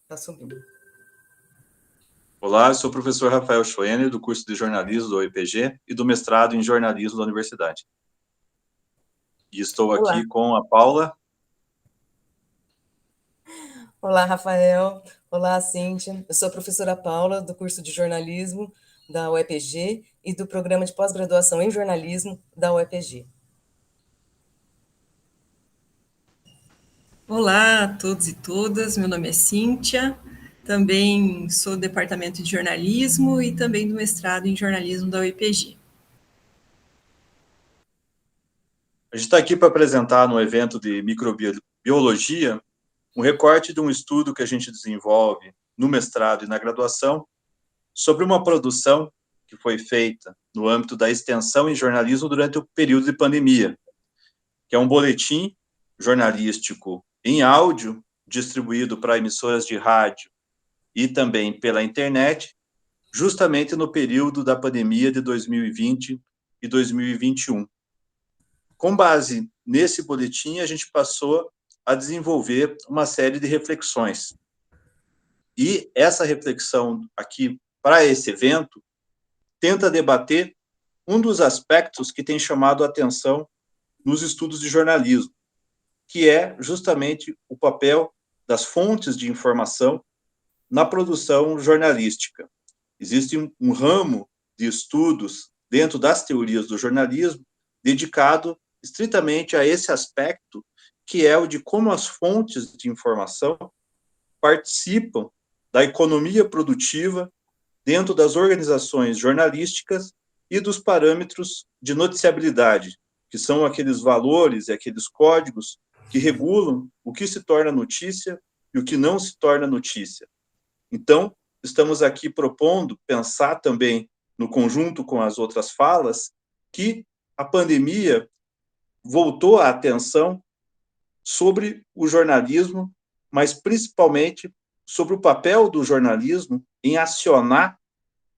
Tá subindo. Olá, eu sou o professor Rafael Schwenner, do curso de jornalismo do UEPG e do mestrado em jornalismo da universidade. E estou Olá. aqui com a Paula. Olá, Rafael. Olá, Cíntia. Eu sou a professora Paula, do curso de jornalismo da UEPG e do programa de pós-graduação em jornalismo da UEPG. Olá a todos e todas, meu nome é Cíntia, também sou do departamento de jornalismo e também do mestrado em jornalismo da UEPG. A gente está aqui para apresentar no evento de microbiologia um recorte de um estudo que a gente desenvolve no mestrado e na graduação sobre uma produção que foi feita no âmbito da extensão em jornalismo durante o período de pandemia, que é um boletim jornalístico em áudio distribuído para emissoras de rádio e também pela internet, justamente no período da pandemia de 2020 e 2021. Com base nesse boletim, a gente passou a desenvolver uma série de reflexões. E essa reflexão aqui, para esse evento, tenta debater um dos aspectos que tem chamado a atenção nos estudos de jornalismo, que é justamente o papel das fontes de informação na produção jornalística. Existe um ramo de estudos dentro das teorias do jornalismo dedicado estritamente a esse aspecto, que é o de como as fontes de informação participam da economia produtiva dentro das organizações jornalísticas e dos parâmetros de noticiabilidade, que são aqueles valores e aqueles códigos que regulam o que se torna notícia e o que não se torna notícia. Então, estamos aqui propondo pensar também, no conjunto com as outras falas, que a pandemia voltou a atenção sobre o jornalismo, mas principalmente sobre o papel do jornalismo em acionar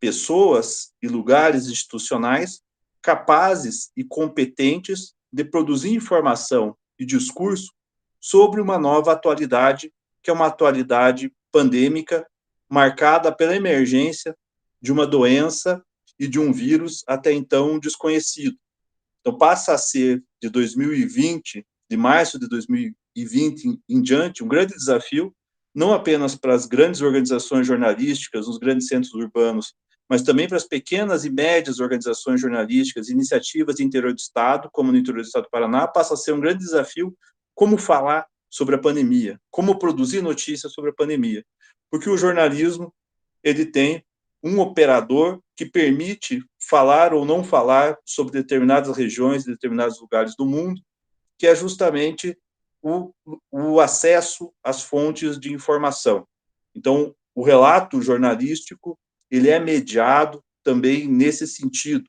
pessoas e lugares institucionais capazes e competentes de produzir informação e discurso sobre uma nova atualidade, que é uma atualidade pandêmica marcada pela emergência de uma doença e de um vírus até então desconhecido. Então, passa a ser, de 2020, de março de 2020 em diante, um grande desafio, não apenas para as grandes organizações jornalísticas, os grandes centros urbanos, mas também para as pequenas e médias organizações jornalísticas, iniciativas de interior do Estado, como no interior do Estado do Paraná, passa a ser um grande desafio como falar sobre a pandemia, como produzir notícias sobre a pandemia. Porque o jornalismo, ele tem um operador que permite falar ou não falar sobre determinadas regiões, determinados lugares do mundo, que é justamente o acesso às fontes de informação. Então, o relato jornalístico, ele é mediado também nesse sentido.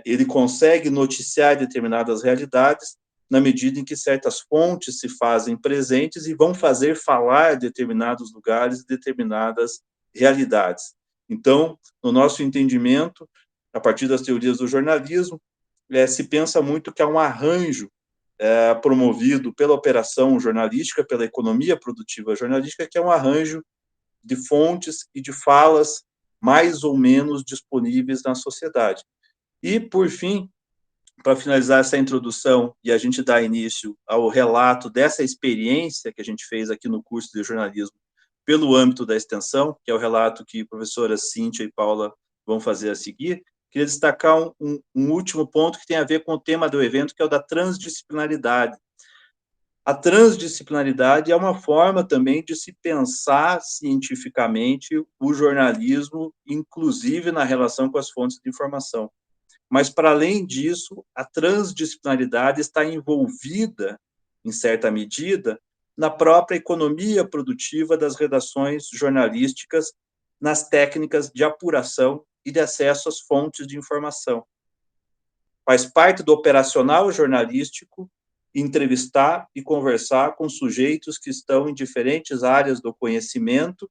Ele consegue noticiar determinadas realidades na medida em que certas fontes se fazem presentes e vão fazer falar determinados lugares, determinadas realidades. Então, no nosso entendimento, a partir das teorias do jornalismo, se pensa muito que há um arranjo promovido pela operação jornalística, pela economia produtiva jornalística, que é um arranjo de fontes e de falas mais ou menos disponíveis na sociedade. E, por fim, para finalizar essa introdução e a gente dar início ao relato dessa experiência que a gente fez aqui no curso de jornalismo pelo âmbito da extensão, que é o relato que professoras Cíntia e Paula vão fazer a seguir, queria destacar um último ponto que tem a ver com o tema do evento, que é o da transdisciplinaridade. A transdisciplinaridade é uma forma também de se pensar cientificamente o jornalismo, inclusive na relação com as fontes de informação. Mas, para além disso, a transdisciplinaridade está envolvida, em certa medida, na própria economia produtiva das redações jornalísticas, nas técnicas de apuração e de acesso às fontes de informação. Faz parte do operacional jornalístico entrevistar e conversar com sujeitos que estão em diferentes áreas do conhecimento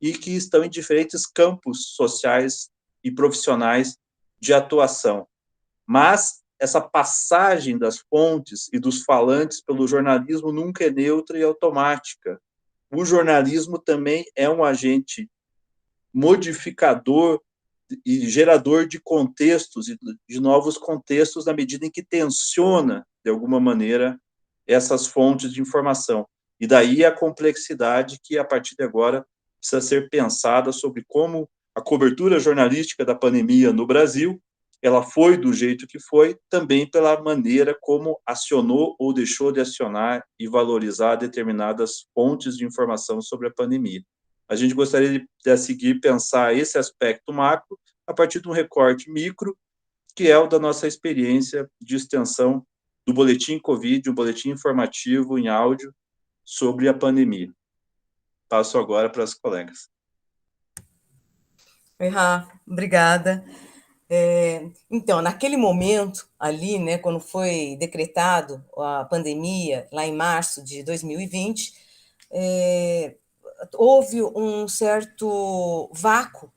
e que estão em diferentes campos sociais e profissionais de atuação. Mas essa passagem das fontes e dos falantes pelo jornalismo nunca é neutra e automática. o jornalismo também é um agente modificador e gerador de contextos, de novos contextos, na medida em que tensiona, de alguma maneira, essas fontes de informação. E daí a complexidade que, a partir de agora, precisa ser pensada sobre como a cobertura jornalística da pandemia no Brasil, ela foi do jeito que foi, também pela maneira como acionou ou deixou de acionar e valorizar determinadas fontes de informação sobre a pandemia. A gente gostaria de a seguir pensar esse aspecto macro a partir de um recorte micro, que é o da nossa experiência de extensão do Boletim Covid, um boletim informativo em áudio sobre a pandemia. Passo agora para as colegas. Oi, Rá, obrigada. Então, naquele momento ali, né, quando foi decretado a pandemia, lá em março de 2020, houve um certo vácuo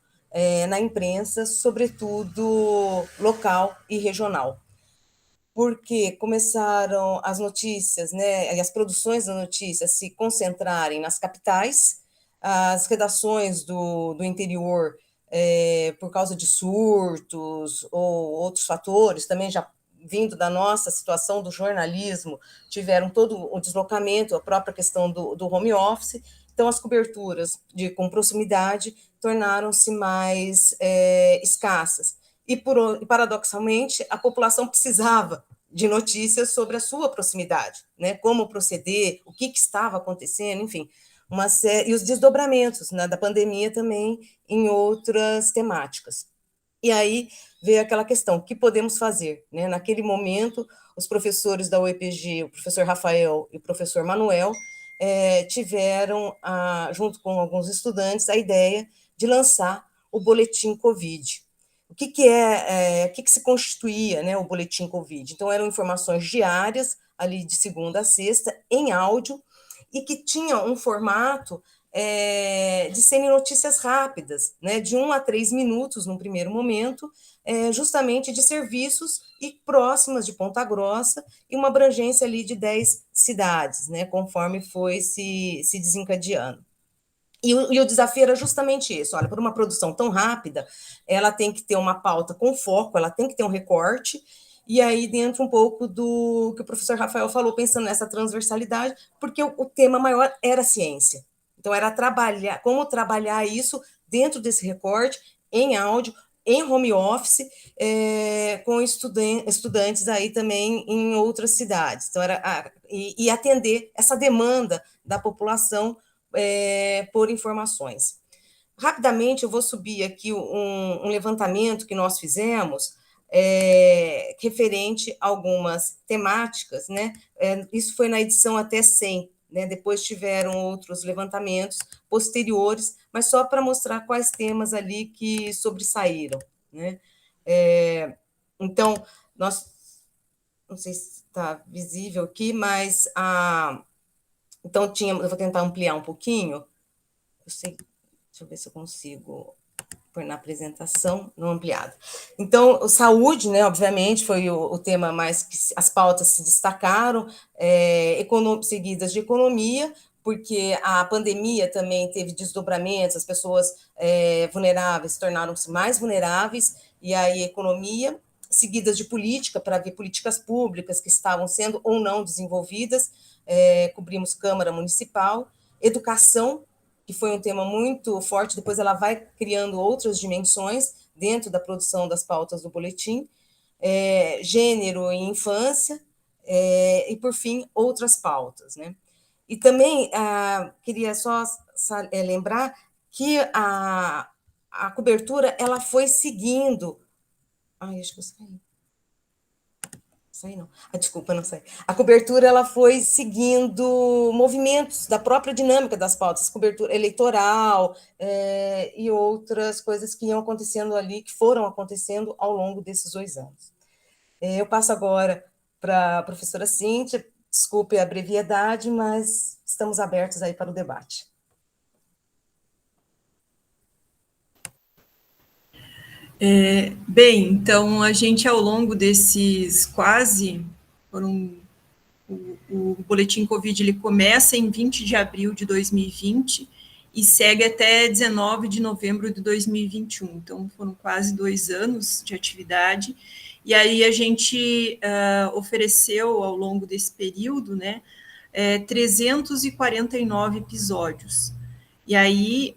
na imprensa, sobretudo local e regional, porque começaram as notícias, né, e as produções da notícia se concentrarem nas capitais, as redações do interior, por causa de surtos ou outros fatores, também já vindo da nossa situação do jornalismo, tiveram todo o deslocamento, a própria questão do home office, então as coberturas com proximidade tornaram-se mais escassas. E, paradoxalmente, a população precisava de notícias sobre a sua proximidade, né? Como proceder, o que estava acontecendo, enfim, uma série, e os desdobramentos, né, da pandemia também em outras temáticas. E aí veio aquela questão, o que podemos fazer? Né? Naquele momento, os professores da UEPG, o professor Rafael e o professor Manuel, tiveram, junto com alguns estudantes, a ideia de lançar o Boletim Covid. O que se constituía, né, o Boletim Covid? Então, eram informações diárias, ali de segunda a sexta, em áudio, e que tinham um formato de serem notícias rápidas, né, de 1 a 3 minutos no primeiro momento, justamente de serviços e próximas de Ponta Grossa, e uma abrangência ali de 10 cidades, né, conforme foi se desencadeando. E o desafio era justamente isso, olha, por uma produção tão rápida, ela tem que ter uma pauta com foco, ela tem que ter um recorte, e aí dentro um pouco do que o professor Rafael falou, pensando nessa transversalidade, porque o tema maior era a ciência. Então, era como trabalhar isso dentro desse recorte, em áudio, em home office, com estudantes aí também em outras cidades. Então, e atender essa demanda da população por informações. Rapidamente, eu vou subir aqui um levantamento que nós fizemos, referente a algumas temáticas, né? Isso foi na edição até 100, né? Depois tiveram outros levantamentos posteriores, mas só para mostrar quais temas ali que sobressaíram, né? Então, nós, não sei se está visível aqui, mas então eu vou tentar ampliar um pouquinho. Deixa eu ver se eu consigo pôr na apresentação, não ampliada. Então, saúde, né, obviamente, foi o tema mais que as pautas se destacaram, seguidas de economia, porque a pandemia também teve desdobramentos, as pessoas vulneráveis tornaram-se mais vulneráveis, e aí economia, seguidas de política, para ver políticas públicas que estavam sendo ou não desenvolvidas, cobrimos Câmara Municipal, educação, que foi um tema muito forte, depois ela vai criando outras dimensões dentro da produção das pautas do boletim, gênero e infância, e, por fim, outras pautas, né? E também queria só lembrar que a cobertura ela foi seguindo... Ai, acho que eu saí. Sei não. Desculpa, não sei. A cobertura ela foi seguindo movimentos da própria dinâmica das pautas, cobertura eleitoral e outras coisas que iam acontecendo ali, que foram acontecendo ao longo desses 2 anos. Eu passo agora para a professora Cíntia, desculpe a brevidade, mas estamos abertos aí para o debate. Bem, então a gente ao longo desses foram O boletim Covid ele começa em 20 de abril de 2020 e segue até 19 de novembro de 2021. Então, foram quase 2 anos de atividade. E aí a gente ofereceu, ao longo desse período, né, 349 episódios. E aí,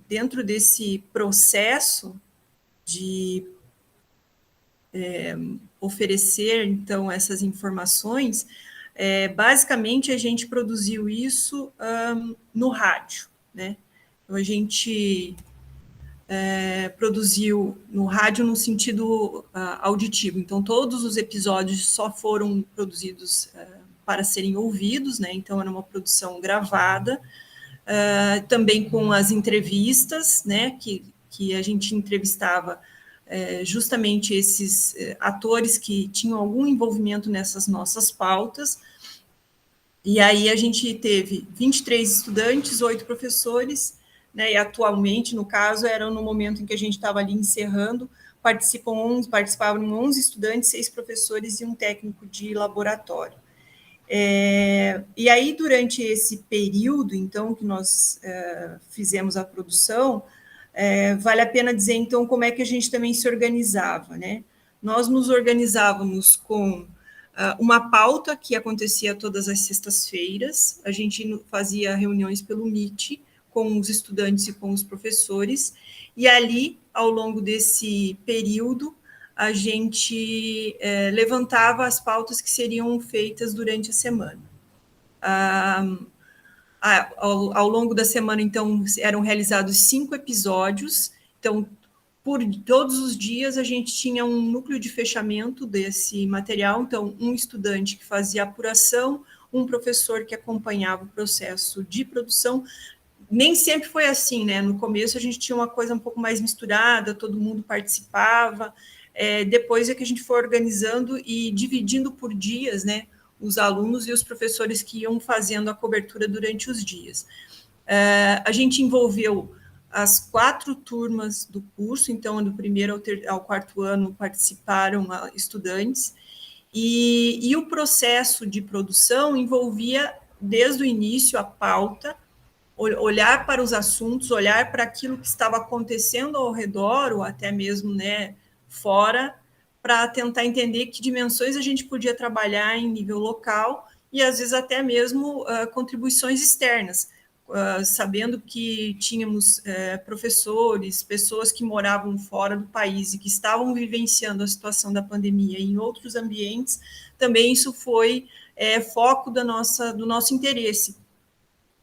dentro desse processo de oferecer, então, essas informações, basicamente a gente produziu isso no rádio, né? Então, a gente produziu no rádio no sentido auditivo. Então, todos os episódios só foram produzidos para serem ouvidos, né? Então, era uma produção gravada, também com as entrevistas, né? Que a gente entrevistava justamente esses atores que tinham algum envolvimento nessas nossas pautas. E aí a gente teve 23 estudantes, 8 professores, né, e atualmente, no caso, era no momento em que a gente estava ali encerrando, participavam 11 estudantes, 6 professores e um técnico de laboratório. E aí, durante esse período, então, que nós fizemos a produção, vale a pena dizer, então, como é que a gente também se organizava, né? Nós nos organizávamos com uma pauta que acontecia todas as sextas-feiras, a gente fazia reuniões pelo Meet com os estudantes e com os professores, e ali, ao longo desse período, a gente levantava as pautas que seriam feitas durante a semana. Ao longo da semana, então, eram realizados 5 episódios. Então, por todos os dias, a gente tinha um núcleo de fechamento desse material. Então, um estudante que fazia apuração, um professor que acompanhava o processo de produção. Nem sempre foi assim, né? No começo, a gente tinha uma coisa um pouco mais misturada, todo mundo participava. Depois é que a gente foi organizando e dividindo por dias, né? Os alunos e os professores que iam fazendo a cobertura durante os dias. A gente envolveu as 4 turmas do curso, então, do primeiro ao 4º ano participaram estudantes, e o processo de produção envolvia, desde o início, a pauta, olhar para os assuntos, olhar para aquilo que estava acontecendo ao redor, ou até mesmo, né, fora, para tentar entender que dimensões a gente podia trabalhar em nível local e, às vezes, até mesmo contribuições externas, sabendo que tínhamos professores, pessoas que moravam fora do país e que estavam vivenciando a situação da pandemia em outros ambientes, também isso foi foco do nosso interesse,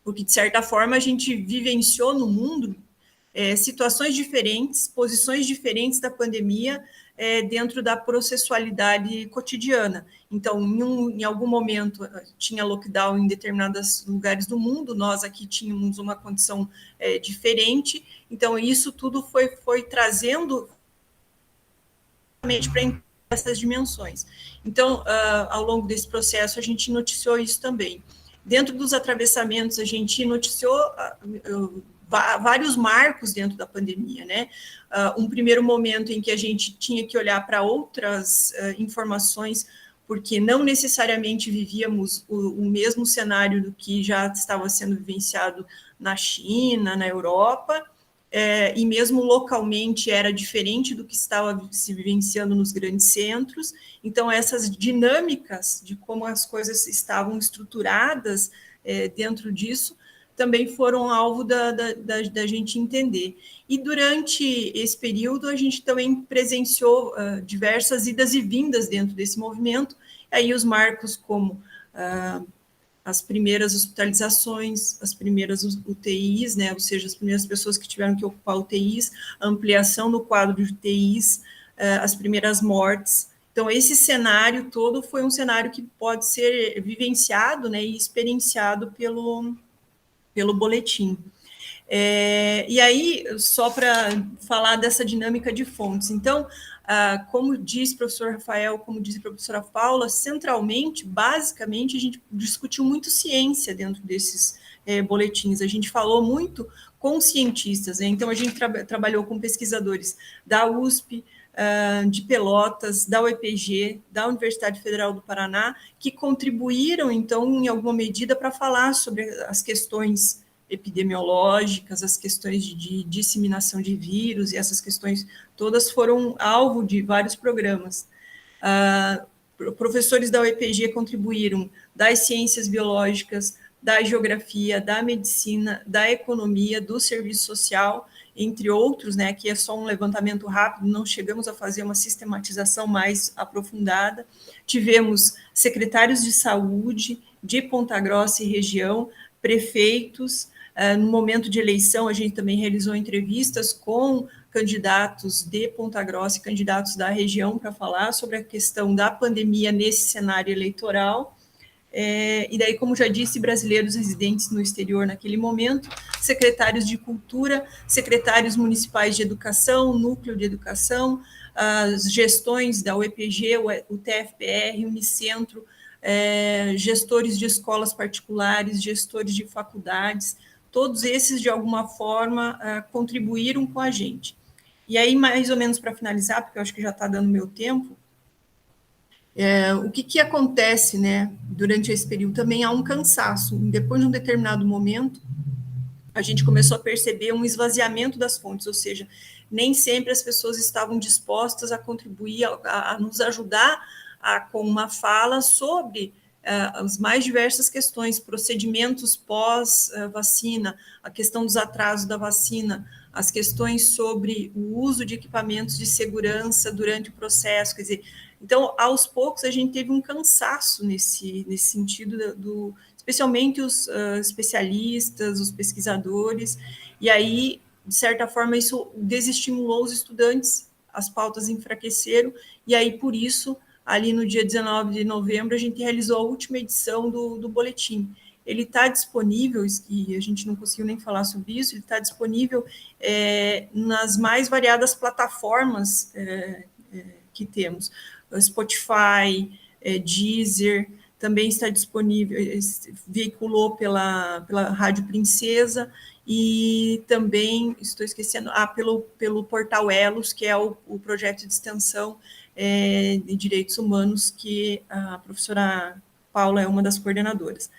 porque, de certa forma, a gente vivenciou no mundo situações diferentes, posições diferentes da pandemia dentro da processualidade cotidiana. Então, em algum momento, tinha lockdown em determinados lugares do mundo, nós aqui tínhamos uma condição diferente, então, isso tudo foi trazendo para essas dimensões. Então, ao longo desse processo, a gente noticiou isso também. Dentro dos atravessamentos, a gente noticiou vários marcos dentro da pandemia, né? Um primeiro momento em que a gente tinha que olhar para outras informações, porque não necessariamente vivíamos o mesmo cenário do que já estava sendo vivenciado na China, na Europa, e mesmo localmente era diferente do que estava se vivenciando nos grandes centros. Então, essas dinâmicas de como as coisas estavam estruturadas dentro disso também foram alvo da gente entender. E durante esse período, a gente também presenciou diversas idas e vindas dentro desse movimento, aí os marcos como as primeiras hospitalizações, as primeiras UTIs, né, ou seja, as primeiras pessoas que tiveram que ocupar UTIs, a ampliação no quadro de UTIs, as primeiras mortes. Então, esse cenário todo foi um cenário que pode ser vivenciado, né, e experienciado pelo boletim. E aí, só para falar dessa dinâmica de fontes. Então, como disse o professor Rafael, como disse a professora Paula, centralmente, basicamente, a gente discutiu muito ciência dentro desses boletins. A gente falou muito com cientistas, né? Então, a gente trabalhou com pesquisadores da USP, de Pelotas, da UEPG, da Universidade Federal do Paraná, que contribuíram, então, em alguma medida, para falar sobre as questões epidemiológicas, as questões de disseminação de vírus, e essas questões todas foram alvo de vários programas. Professores da UEPG contribuíram das ciências biológicas, da geografia, da medicina, da economia, do serviço social, entre outros, né, aqui é só um levantamento rápido, não chegamos a fazer uma sistematização mais aprofundada. Tivemos secretários de saúde de Ponta Grossa e região, prefeitos, no momento de eleição a gente também realizou entrevistas com candidatos de Ponta Grossa e candidatos da região para falar sobre a questão da pandemia nesse cenário eleitoral. E daí, como já disse, brasileiros residentes no exterior naquele momento, secretários de cultura, secretários municipais de educação, núcleo de educação, as gestões da UEPG, o TFPR, Unicentro, gestores de escolas particulares, gestores de faculdades, todos esses, de alguma forma, contribuíram com a gente. E aí, mais ou menos para finalizar, porque eu acho que já está dando meu tempo, o que acontece, né, durante esse período? Também há um cansaço. Depois de um determinado momento, a gente começou a perceber um esvaziamento das fontes, ou seja, nem sempre as pessoas estavam dispostas a contribuir, a nos ajudar com uma fala sobre as mais diversas questões, procedimentos pós-vacina, a questão dos atrasos da vacina, as questões sobre o uso de equipamentos de segurança durante o processo, quer dizer, então, aos poucos, a gente teve um cansaço nesse sentido, especialmente os especialistas, os pesquisadores, e aí, de certa forma, isso desestimulou os estudantes, as pautas enfraqueceram, e aí, por isso, ali no dia 19 de novembro, a gente realizou a última edição do boletim. Ele está disponível, e a gente não conseguiu nem falar sobre isso, ele está disponível nas mais variadas plataformas que temos. Spotify, Deezer, também está disponível, veiculou pela Rádio Princesa, e também, estou esquecendo, pelo Portal Elos, que é o projeto de extensão de direitos humanos, que a professora Paula é uma das coordenadoras.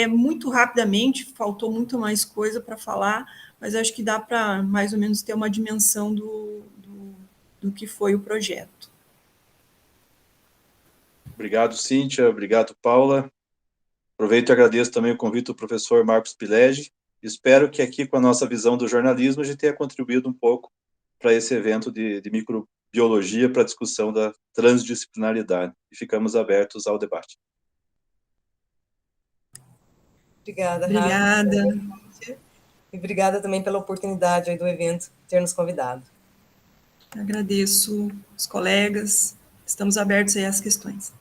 Muito rapidamente, faltou muito mais coisa para falar, mas acho que dá para mais ou menos ter uma dimensão do que foi o projeto. Obrigado, Cíntia. Obrigado, Paula. Aproveito e agradeço também o convite do professor Marcos Pilege. Espero que aqui, com a nossa visão do jornalismo, a gente tenha contribuído um pouco para esse evento de microbiologia para a discussão da transdisciplinaridade. E ficamos abertos ao debate. Obrigada, Obrigada. Rafa. E obrigada também pela oportunidade aí do evento, ter nos convidado. Agradeço os colegas, estamos abertos aí às questões.